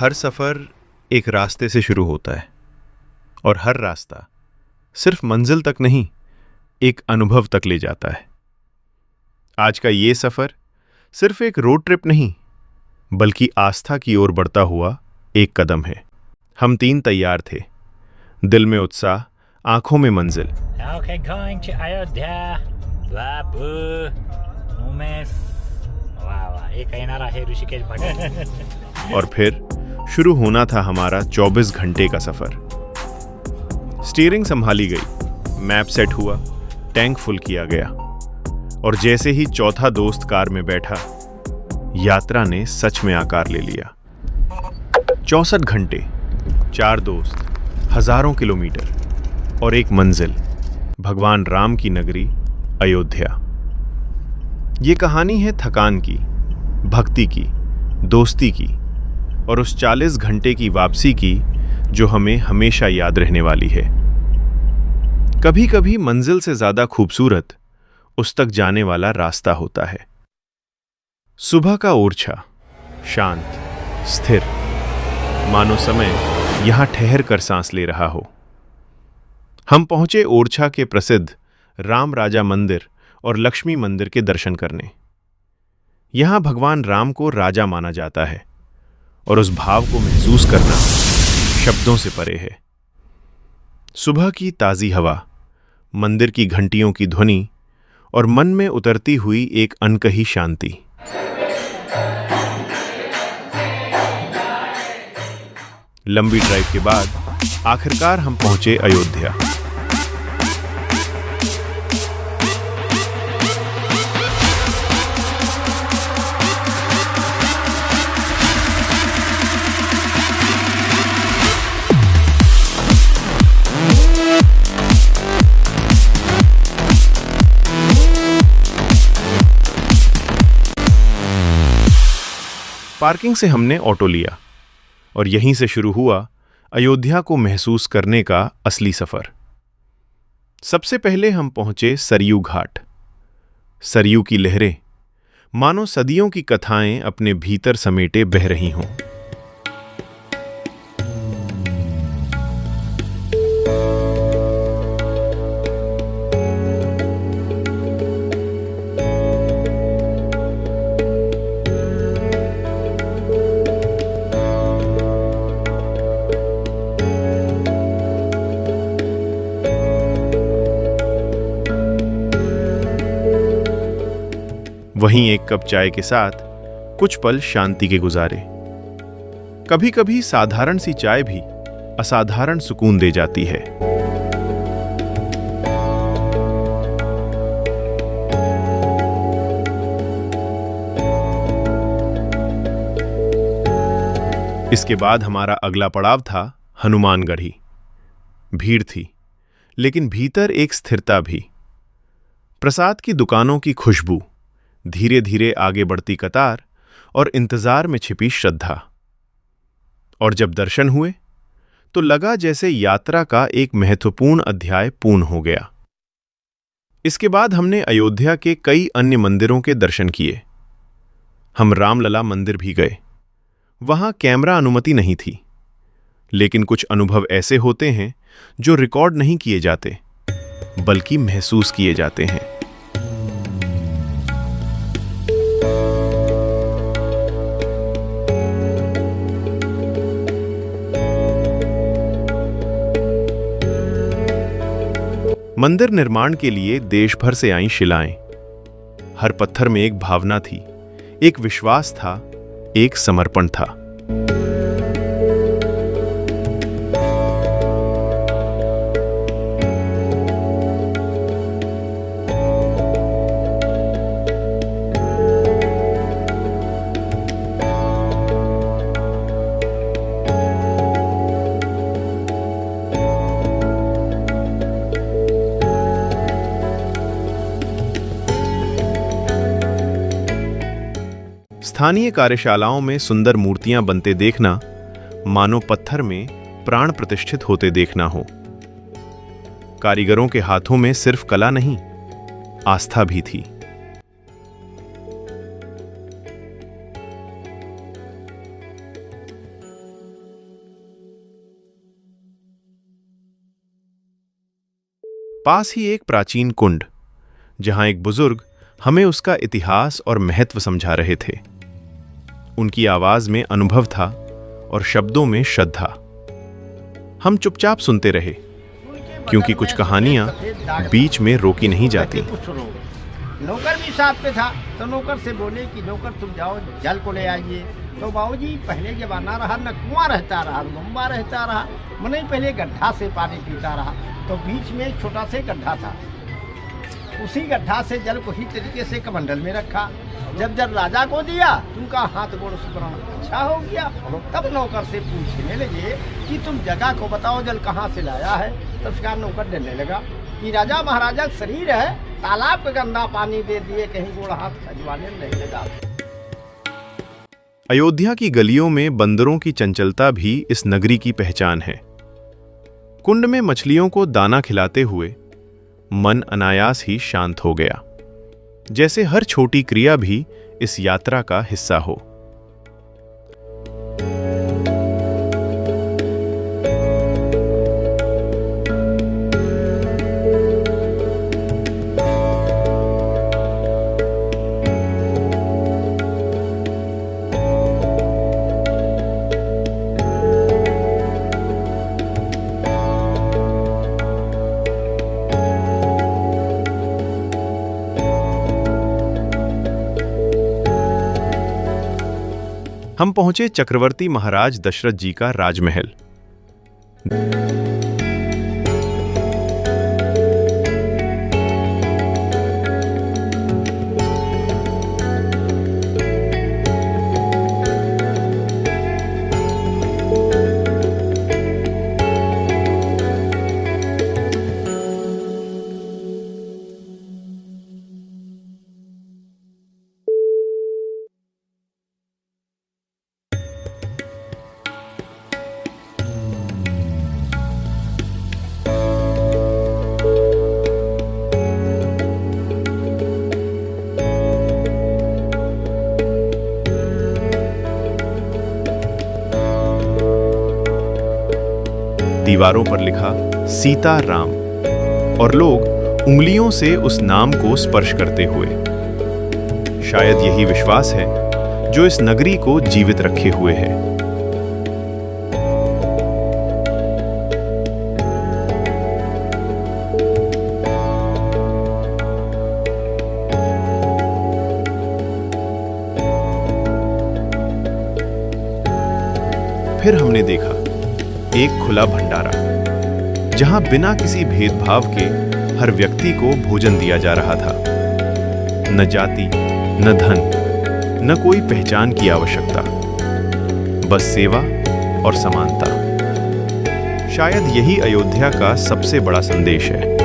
हर सफ़र एक रास्ते से शुरू होता है और हर रास्ता सिर्फ मंजिल तक नहीं, एक अनुभव तक ले जाता है। आज का ये सफ़र सिर्फ एक रोड ट्रिप नहीं, बल्कि आस्था की ओर बढ़ता हुआ एक कदम है। हम तीन तैयार थे, दिल में उत्साह, आंखों में मंजिल। Okay, going to Ayodhya, बाबू, उमेश, वाह वाह, एक कहना है ऋषिकेश भट्ट। और फिर शुरू होना था हमारा 24 घंटे का सफर। स्टीयरिंग संभाली गई, मैप सेट हुआ, टैंक फुल किया गया, और जैसे ही चौथा दोस्त कार में बैठा, यात्रा ने सच में आकार ले लिया। 64 घंटे, 4 दोस्त, हजारों किलोमीटर और एक मंजिल, भगवान राम की नगरी अयोध्या। ये कहानी है थकान की, भक्ति की, दोस्ती की और उस 40 घंटे की वापसी की जो हमें हमेशा याद रहने वाली है। कभी कभी मंजिल से ज्यादा खूबसूरत उस तक जाने वाला रास्ता होता है। सुबह का ओरछा, शांत, स्थिर, मानो समय यहां ठहर कर सांस ले रहा हो। हम पहुंचे ओरछा के प्रसिद्ध राम राजा मंदिर और लक्ष्मी मंदिर के दर्शन करने। यहां भगवान राम को राजा माना जाता है और उस भाव को महसूस करना शब्दों से परे है। सुबह की ताजी हवा, मंदिर की घंटियों की ध्वनि और मन में उतरती हुई एक अनकही शांति। लंबी ड्राइव के बाद आखिरकार हम पहुंचे अयोध्या। पार्किंग से हमने ऑटो लिया और यहीं से शुरू हुआ अयोध्या को महसूस करने का असली सफर। सबसे पहले हम पहुंचे सरयू घाट। सरयू की लहरें मानो सदियों की कथाएं अपने भीतर समेटे बह रही हों। वहीं एक कप चाय के साथ कुछ पल शांति के गुजारे। कभी कभी साधारण सी चाय भी असाधारण सुकून दे जाती है। इसके बाद हमारा अगला पड़ाव था हनुमानगढ़ी। भीड़ थी, लेकिन भीतर एक स्थिरता भी। प्रसाद की दुकानों की खुशबू, धीरे धीरे आगे बढ़ती कतार और इंतजार में छिपी श्रद्धा। और जब दर्शन हुए तो लगा जैसे यात्रा का एक महत्वपूर्ण अध्याय पूर्ण हो गया। इसके बाद हमने अयोध्या के कई अन्य मंदिरों के दर्शन किए। हम रामलला मंदिर भी गए। वहां कैमरा अनुमति नहीं थी, लेकिन कुछ अनुभव ऐसे होते हैं जो रिकॉर्ड नहीं किए जाते, बल्कि महसूस किए जाते हैं। मंदिर निर्माण के लिए देश भर से आईं शिलाएं। हर पत्थर में एक भावना थी, एक विश्वास था, एक समर्पण था। स्थानीय कार्यशालाओं में सुंदर मूर्तियां बनते देखना मानो पत्थर में प्राण प्रतिष्ठित होते देखना हो। कारीगरों के हाथों में सिर्फ कला नहीं, आस्था भी थी। पास ही एक प्राचीन कुंड, जहां एक बुजुर्ग हमें उसका इतिहास और महत्व समझा रहे थे। उनकी आवाज में अनुभव था और शब्दों में श्रद्धा। हम चुपचाप सुनते रहे, क्योंकि कुछ कहानियां बीच में रोकी नहीं जाती। नौकर भी साथ पे था, तो नौकर से बोले कि नौकर तुम जाओ जल को ले आइए। तो बाबूजी पहले जमाना रहा, न कुआं रहता रहा, लंबा रहता रहा, मैंने पहले गड्ढा से पानी पीता रहा। तो बीच में एक छोटा से गड्ढा था, उसी गड्ढा से जल को ही तरीके से कमंडल में रखा। जब जब राजा को दिया, तुमका हाथ गोड़ सुपरण अच्छा हो गया। तब नौकर से पूछने लगे कि तुम जगह को बताओ, जल कहाँ से लाया है। तब उसका नौकर डरने लगा कि राजा महाराजा का शरीर है, तालाब का गंदा पानी दे दिए, कहीं गोड़ हाथ खजवाने नहीं लगा। अयोध्या की गलियों में बंदरों की चंचलता भी इस नगरी की पहचान है। कुंड में मछलियों को दाना खिलाते हुए मन अनायास ही शांत हो गया, जैसे हर छोटी क्रिया भी इस यात्रा का हिस्सा हो। हम पहुंचे चक्रवर्ती महाराज दशरथ जी का राजमहल। दीवारों पर लिखा सीता राम, और लोग उंगलियों से उस नाम को स्पर्श करते हुए। शायद यही विश्वास है जो इस नगरी को जीवित रखे हुए है। फिर हमने देखा एक खुला भंडारा, जहां बिना किसी भेदभाव के हर व्यक्ति को भोजन दिया जा रहा था। न जाति, न धन, न कोई पहचान की आवश्यकता, बस सेवा और समानता। शायद यही अयोध्या का सबसे बड़ा संदेश है।